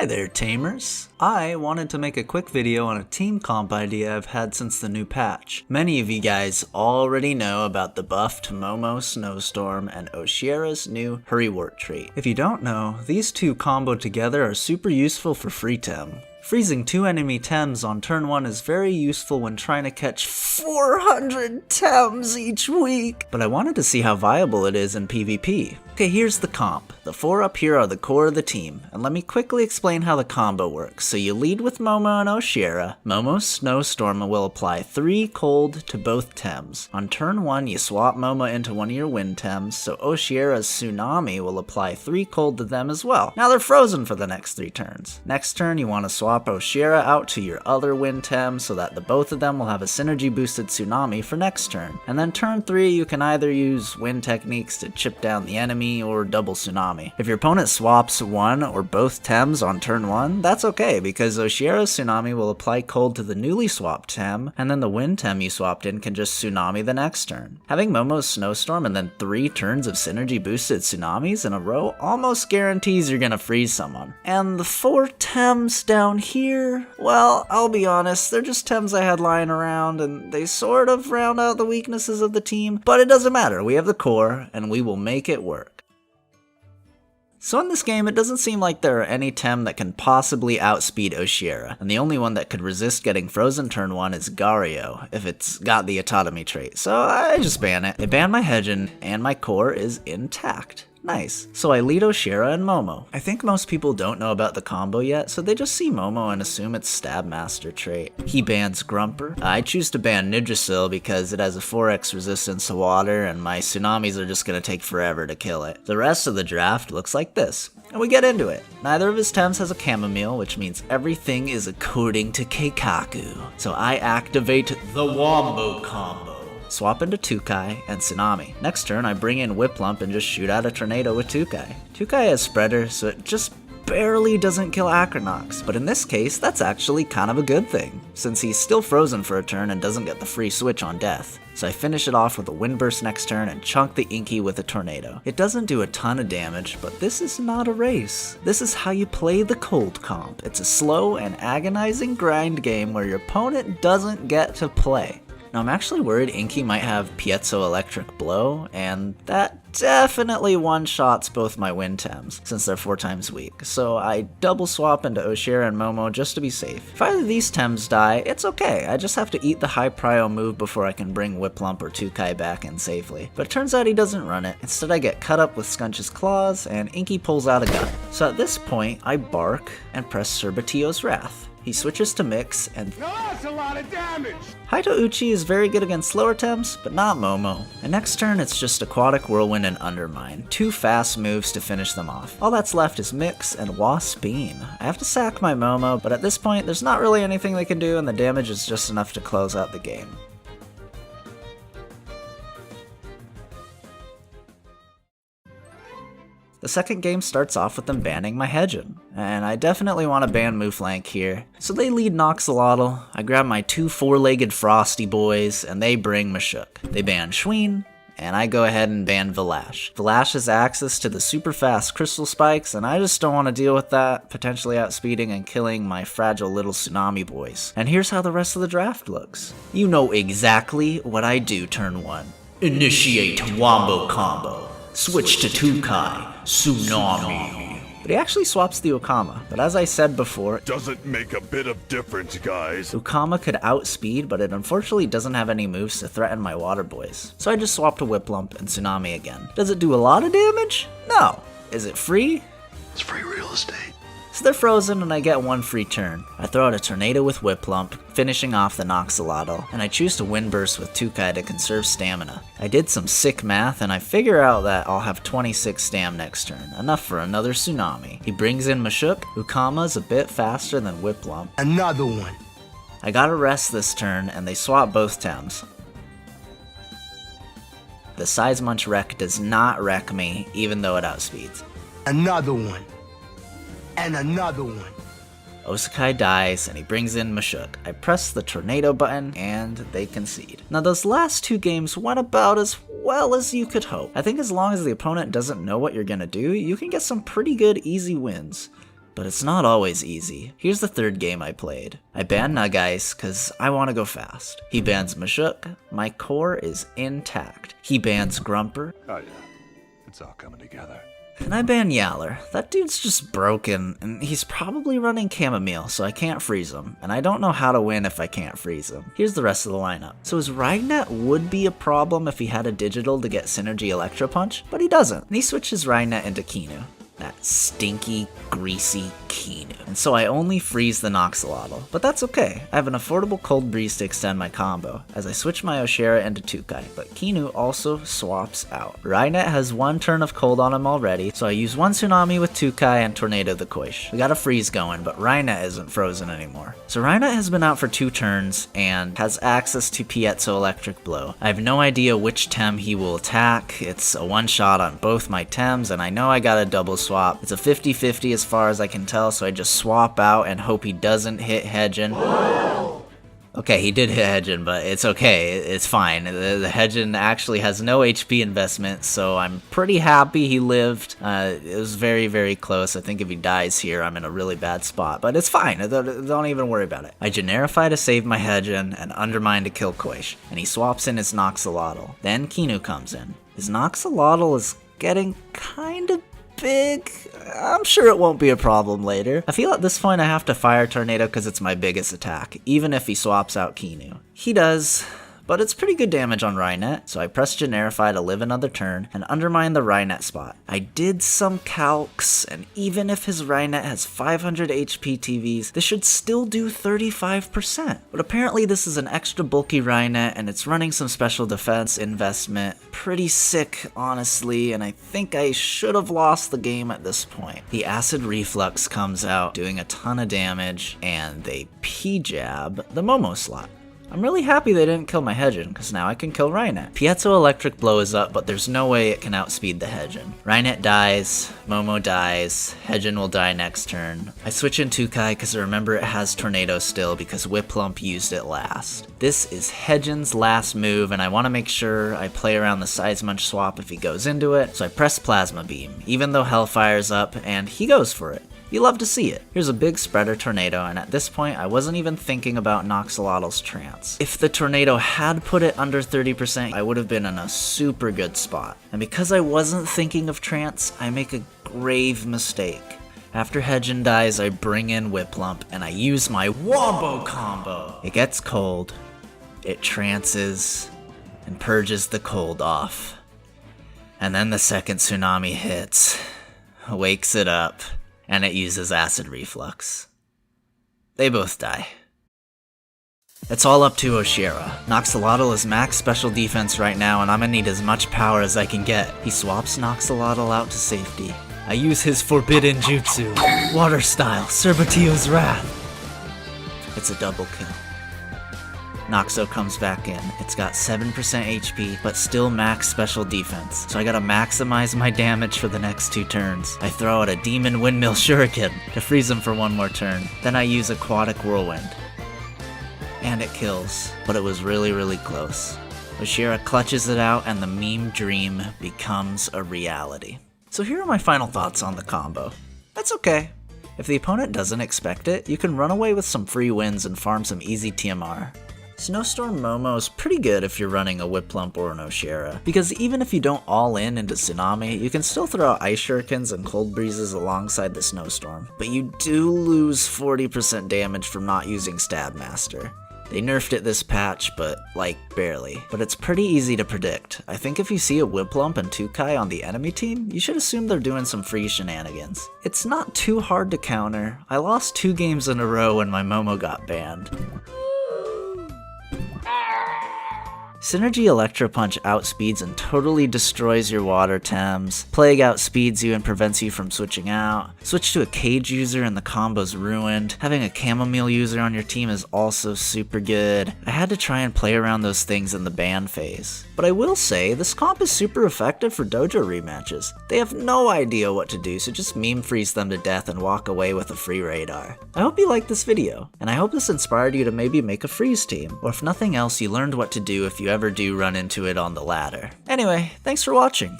Hi there, Tamers. I wanted to make a quick video on a team comp idea I've had since the new patch. Many of you guys already know about the buffed Momo Snowstorm and Oshiera's new Hurrywart trait. If you don't know, these two comboed together are super useful for free tem. Freezing 2 enemy Tems on turn 1 is very useful when trying to catch 400 Tems each week, but I wanted to see how viable it is in PvP. Okay, here's the comp. The 4 up here are the core of the team, and let me quickly explain how the combo works. So you lead with Momo and Oshiera. Momo's Snowstorm will apply 3 cold to both Tems. On turn 1, you swap Momo into one of your wind Tems, so Oshiera's Tsunami will apply 3 cold to them as well. Now they're frozen for the next 3 turns. Next turn, you want to swap Oshiera out to your other wind Tem so that the both of them will have a synergy boosted Tsunami for next turn. And then turn 3, you can either use wind techniques to chip down the enemy or double Tsunami. If your opponent swaps one or both Tems on turn 1, that's okay because Oshiera's Tsunami will apply cold to the newly swapped Tem, and then the wind Tem you swapped in can just Tsunami the next turn. Having Momo's Snowstorm and then 3 turns of synergy boosted Tsunamis in a row almost guarantees you're gonna freeze someone. And the 4 Tems down here, well, I'll be honest, they're just Tems I had lying around and they sort of round out the weaknesses of the team, but it doesn't matter, we have the core and we will make it work. So in this game, it doesn't seem like there are any Tem that can possibly outspeed Oshiera, and the only one that could resist getting frozen turn 1 is Gario, if it's got the autonomy trait, so I just ban it. They ban my Hedgen, and my core is intact. Nice. So I lead Oshiera and Momo. I think most people don't know about the combo yet, so they just see Momo and assume it's Stab Master trait. He bans Grumper. I choose to ban Nidrasil because it has a 4x resistance to water and my Tsunamis are just gonna take forever to kill it. The rest of the draft looks like this. And we get into it. Neither of his Tems has a chamomile, which means everything is according to Keikaku. So I activate the Wombo combo. Swap into Tukai and Tsunami. Next turn, I bring in Whiplump and just shoot out a Tornado with Tukai. Tukai has Spreader, so it just barely doesn't kill Acronox, but in this case, that's actually kind of a good thing, since he's still frozen for a turn and doesn't get the free switch on death. So I finish it off with a Windburst next turn and chunk the Inky with a Tornado. It doesn't do a ton of damage, but this is not a race. This is how you play the cold comp. It's a slow and agonizing grind game where your opponent doesn't get to play. Now I'm actually worried Inky might have Piezo Electric Blow, and that definitely one-shots both my wind Tems, since they're 4 times weak, so I double swap into Oshiera and Momo just to be safe. If either of these Tems die, it's okay, I just have to eat the high prio move before I can bring Whiplump or Tukai back in safely. But it turns out he doesn't run it, instead I get cut up with Skunch's Claws, and Inky pulls out a gun. So at this point, I bark and press Cerbatio's Wrath. He switches to Mix, and that's a lot of damage! Haito Uchi is very good against slower Tems, but not Momo. And next turn it's just Aquatic Whirlwind and Undermine, 2 fast moves to finish them off. All that's left is Mix and Waspine. I have to sack my Momo, but at this point there's not really anything they can do and the damage is just enough to close out the game. The second game starts off with them banning my Hedgen, and I definitely want to ban Mouflank here. So they lead Noxolotl, I grab my 2 4-legged Frosty boys, and they bring Mashuk. They ban Schween, and I go ahead and ban Valash. Valash has access to the super fast Crystal Spikes, and I just don't want to deal with that, potentially outspeeding and killing my fragile little Tsunami boys. And here's how the rest of the draft looks. You know exactly what I do turn 1. Initiate Wombo combo. Switch to Tukai. Tsunami. But he actually swaps the Ukama, but as I said before, doesn't make a bit of difference, guys. Ukama could outspeed, but it unfortunately doesn't have any moves to threaten my water boys. So I just swapped to Whiplump and Tsunami again. Does it do a lot of damage? No. Is it free? It's free real estate. So they're frozen and I get 1 free turn. I throw out a Tornado with Whiplump, finishing off the Noxolotl, and I choose to Windburst with Tukai to conserve stamina. I did some sick math and I figure out that I'll have 26 stam next turn, enough for another Tsunami. He brings in Mashuk, Ukama's a bit faster than Whiplump. Another one. I gotta rest this turn and they swap both Tems. The Size Munch Wreck does not wreck me, even though it outspeeds. Another one. And another one. Osakai dies and he brings in Mashuk. I press the Tornado button and they concede. Now those last 2 games went about as well as you could hope. I think as long as the opponent doesn't know what you're gonna do, you can get some pretty good easy wins. But it's not always easy. Here's the third game I played. I ban Nug Ice because I want to go fast. He bans Mashuk. My core is intact. He bans Grumper. Oh yeah, it's all coming together. And I ban Yaller. That dude's just broken, and he's probably running Chamomile, so I can't freeze him. And I don't know how to win if I can't freeze him. Here's the rest of the lineup. So his Ragnet would be a problem if he had a digital to get Synergy Electro Punch, but he doesn't. And he switches Ragnet into Kinu. That stinky, greasy Kinu. And so I only freeze the Noxolotl, but that's okay. I have an affordable Cold Breeze to extend my combo, as I switch my Oshera into Tukai, but Kinu also swaps out. Ragnet has 1 turn of cold on him already, so I use 1 Tsunami with Tukai and Tornado the Koish. We got a freeze going, but Ragnet isn't frozen anymore. So Ragnet has been out for 2 turns, and has access to Piezo Electric Blow. I have no idea which Tem he will attack. It's a one-shot on both my Tems, and I know I got a double swap. It's a 50-50 as far as I can tell, so I just swap out and hope he doesn't hit Hedgen. Okay, he did hit Hedgen, but it's okay, it's fine. The Hedgen actually has no HP investment, so I'm pretty happy he lived. It was very, very close. I think if he dies here, I'm in a really bad spot, but it's fine. Don't even worry about it. I Generify to save my Hedgen and Undermine to kill Koish, and he swaps in his Noxolotl. Then Kinu comes in. His Noxolotl is getting kind of big. I'm sure it won't be a problem later. I feel at this point I have to Fire Tornado because it's my biggest attack, even if he swaps out Kinu. He does, but it's pretty good damage on Ragnet, so I press Generify to live another turn and undermine the Ragnet spot. I did some calcs, and even if his Ragnet has 500 HP TVs, this should still do 35%. But apparently this is an extra bulky Ragnet, and it's running some special defense investment. Pretty sick, honestly, and I think I should have lost the game at this point. The Acid Reflux comes out, doing a ton of damage, and they P-jab the Momo slot. I'm really happy they didn't kill my Hedgen, because now I can kill Ragnet. Piezo Electric Blow is up, but there's no way it can outspeed the Hedgen. Ragnet dies, Momo dies, Hedgen will die next turn. I switch in Tukai because I remember it has Tornado still because Whiplump used it last. This is Hedgen's last move, and I want to make sure I play around the Size Munch swap if he goes into it, so I press Plasma Beam, even though Hellfire's up, and he goes for it. You love to see it. Here's a big spreader tornado, and at this point I wasn't even thinking about Noxolotl's trance. If the tornado had put it under 30%, I would have been in a super good spot. And because I wasn't thinking of trance, I make a grave mistake. After Hedgen dies, I bring in Whiplump, and I use my Wombo combo. It gets cold, it trances, and purges the cold off. And then the second tsunami hits, wakes it up, and it uses Acid Reflux. They both die. It's all up to Oshera. Noxolotl is max special defense right now, and I'm gonna need as much power as I can get. He swaps Noxolotl out to safety. I use his Forbidden Jutsu. Water Style, Cerbatio's Wrath. It's a double kill. Noxo comes back in. It's got 7% HP, but still max special defense, so I gotta maximize my damage for the next 2 turns. I throw out a Demon Windmill Shuriken to freeze him for 1 more turn. Then I use Aquatic Whirlwind. And it kills, but it was really, really close. Oshera clutches it out, and the meme dream becomes a reality. So here are my final thoughts on the combo. That's okay. If the opponent doesn't expect it, you can run away with some free wins and farm some easy TMR. Snowstorm Momo is pretty good if you're running a Whiplump or an Oshera, because even if you don't all in into Tsunami, you can still throw out Ice Shurikens and Cold Breezes alongside the Snowstorm. But you do lose 40% damage from not using Stab Master. They nerfed it this patch, but like barely. But it's pretty easy to predict. I think if you see a Whiplump and Tukai on the enemy team, you should assume they're doing some free shenanigans. It's not too hard to counter. I lost 2 games in a row when my Momo got banned. Synergy Electro Punch outspeeds and totally destroys your water Tems. Plague outspeeds you and prevents you from switching out. Switch to a Cage user and the combo's ruined. Having a Chamomile user on your team is also super good. I had to try and play around those things in the ban phase. But I will say, this comp is super effective for dojo rematches. They have no idea what to do, so just meme freeze them to death and walk away with a free radar. I hope you liked this video, and I hope this inspired you to maybe make a freeze team, or if nothing else, you learned what to do if you ever do run into it on the ladder. Anyway, thanks for watching.